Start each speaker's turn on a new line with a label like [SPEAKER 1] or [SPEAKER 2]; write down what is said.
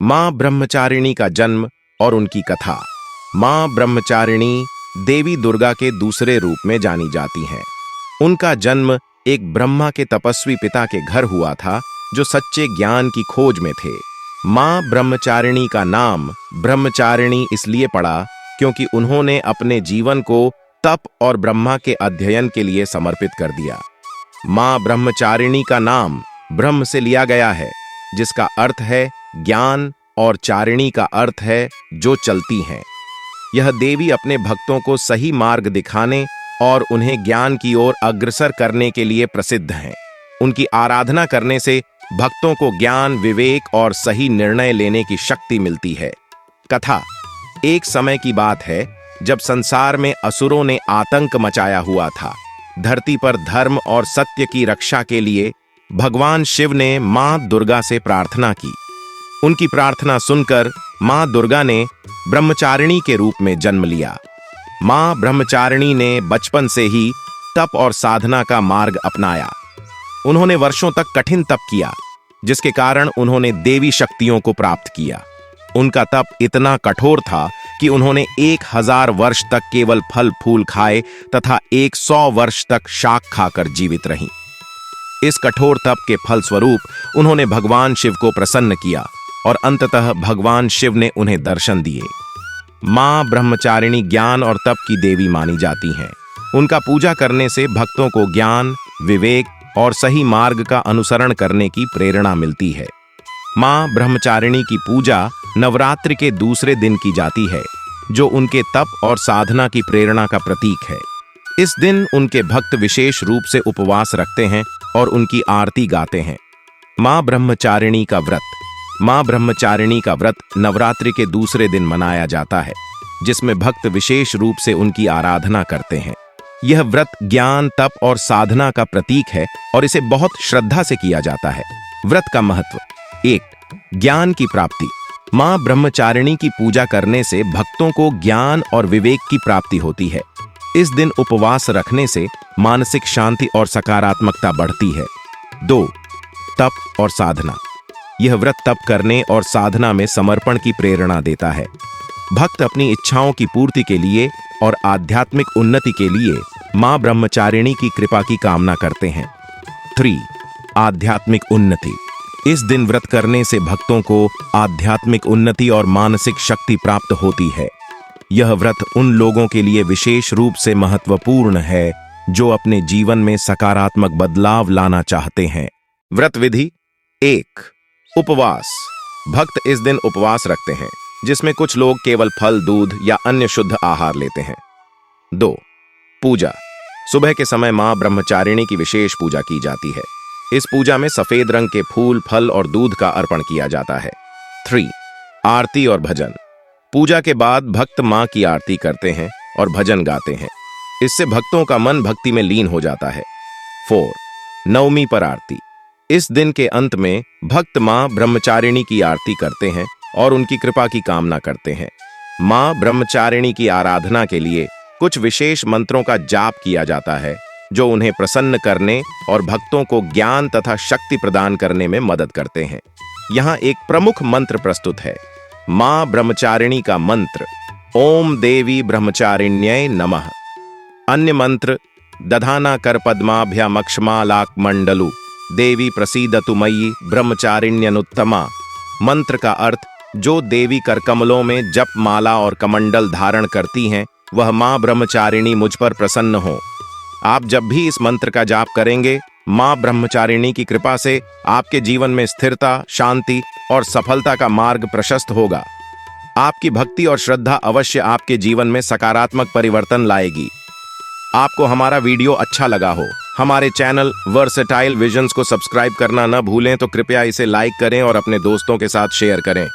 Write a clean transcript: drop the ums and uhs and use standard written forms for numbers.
[SPEAKER 1] मां ब्रह्मचारिणी का जन्म और उनकी कथा। मां ब्रह्मचारिणी देवी दुर्गा के दूसरे रूप में जानी जाती हैं। उनका जन्म एक ब्रह्मा के तपस्वी पिता के घर हुआ था, जो सच्चे ज्ञान की खोज में थे। मां ब्रह्मचारिणी का नाम ब्रह्मचारिणी इसलिए पड़ा क्योंकि उन्होंने अपने जीवन को तप और ब्रह्मा के अध्ययन के लिए समर्पित कर दिया। मां ब्रह्मचारिणी का नाम ब्रह्म से लिया गया है, जिसका अर्थ है ज्ञान, और चारिणी का अर्थ है जो चलती हैं। यह देवी अपने भक्तों को सही मार्ग दिखाने और उन्हें ज्ञान की ओर अग्रसर करने के लिए प्रसिद्ध हैं। उनकी आराधना करने से भक्तों को ज्ञान, विवेक और सही निर्णय लेने की शक्ति मिलती है। कथा। एक समय की बात है जब संसार में असुरों ने आतंक मचाया हुआ था। धरती पर धर्म और सत्य की रक्षा के लिए भगवान शिव ने मां दुर्गा से प्रार्थना की। उनकी प्रार्थना सुनकर मां दुर्गा ने ब्रह्मचारिणी के रूप में जन्म लिया। मां ब्रह्मचारिणी ने बचपन से ही तप और साधना का मार्ग अपनाया। उन्होंने वर्षों तक कठिन तप किया, जिसके कारण उन्होंने देवी शक्तियों को प्राप्त किया। उनका तप इतना कठोर था कि उन्होंने 1000 वर्ष तक केवल फल फूल खाए तथा 100 वर्ष तक शाक खाकर जीवित रहीं। इस कठोर तप के फल स्वरूप उन्होंने भगवान शिव को प्रसन्न किया और अंततः भगवान शिव ने उन्हें दर्शन दिए। मां ब्रह्मचारिणी ज्ञान और तप की देवी मानी जाती हैं। उनका पूजा करने से भक्तों को ज्ञान, विवेक और सही मार्ग का अनुसरण करने की प्रेरणा मिलती है। मां ब्रह्मचारिणी की पूजा नवरात्रि के दूसरे दिन की जाती है, जो उनके तप और साधना की प्रेरणा का प्रतीक है। इस दिन उनके भक्त विशेष रूप से उपवास रखते हैं और उनकी आरती गाते हैं। मां ब्रह्मचारिणी का व्रत। मां ब्रह्मचारिणी का व्रत नवरात्रि के दूसरे दिन मनाया जाता है, जिसमें भक्त विशेष रूप से उनकी आराधना करते हैं। यह व्रत ज्ञान, तप और साधना का प्रतीक है और इसे बहुत श्रद्धा से किया जाता है। व्रत का महत्व। 1. ज्ञान की प्राप्ति। मां ब्रह्मचारिणी की पूजा करने से भक्तों को ज्ञान और विवेक की प्राप्ति होती है। इस दिन उपवास रखने से मानसिक शांति और सकारात्मकता बढ़ती है। 2. तप और साधना। यह व्रत तप करने और साधना में समर्पण की प्रेरणा देता है। भक्त अपनी इच्छाओं की पूर्ति के लिए और आध्यात्मिक उन्नति के लिए मां ब्रह्मचारिणी की कृपा की कामना करते हैं। 3. आध्यात्मिक उन्नति। इस दिन व्रत करने से भक्तों को आध्यात्मिक उन्नति और मानसिक शक्ति प्राप्त होती है। यह व्रत उन लोगों के लिए विशेष रूप से महत्वपूर्ण है जो अपने जीवन में सकारात्मक बदलाव लाना चाहते हैं। व्रत विधि। 1. उपवास। भक्त इस दिन उपवास रखते हैं, जिसमें कुछ लोग केवल फल, दूध या अन्य शुद्ध आहार लेते हैं। 2. पूजा। सुबह के समय मां ब्रह्मचारिणी की विशेष पूजा की जाती है। इस पूजा में सफेद रंग के फूल, फल और दूध का अर्पण किया जाता है। 3. आरती और भजन। पूजा के बाद भक्त मां की आरती करते हैं और भजन गाते हैं। इससे भक्तों का मन भक्ति में लीन हो जाता है। 4. नवमी पर आरती। इस दिन के अंत में भक्त मां ब्रह्मचारिणी की आरती करते हैं और उनकी कृपा की कामना करते हैं। मां ब्रह्मचारिणी की आराधना के लिए कुछ विशेष मंत्रों का जाप किया जाता है, जो उन्हें प्रसन्न करने और भक्तों को ज्ञान तथा शक्ति प्रदान करने में मदद करते हैं। यहाँ एक प्रमुख मंत्र प्रस्तुत है। मां ब्रह्मचारिणी का मंत्र ओम देवी ब्रह्मचारिण्यै नमः। अन्य मंत्र दधाना कर पद्माभ्यामक्षमालाकमंडलु देवी प्रसीदतु मयि ब्रह्मचारिण्यनुत्तमा। मंत्र का अर्थ जो देवी करकमलों में जप माला और कमंडल धारण करती हैं, वह मां ब्रह्मचारिणी मुझ पर प्रसन्न हो। आप जब भी इस मंत्र का जाप करेंगे, मां ब्रह्मचारिणी की कृपा से आपके जीवन में स्थिरता, शांति और सफलता का मार्ग प्रशस्त होगा। आपकी भक्ति और श्रद्धा अवश्य आपके जीवन में सकारात्मक परिवर्तन लाएगी। आपको हमारा वीडियो अच्छा लगा हो, हमारे चैनल वर्सेटाइल विजन्स को सब्सक्राइब करना न भूलें, तो कृपया इसे लाइक करें और अपने दोस्तों के साथ शेयर करें।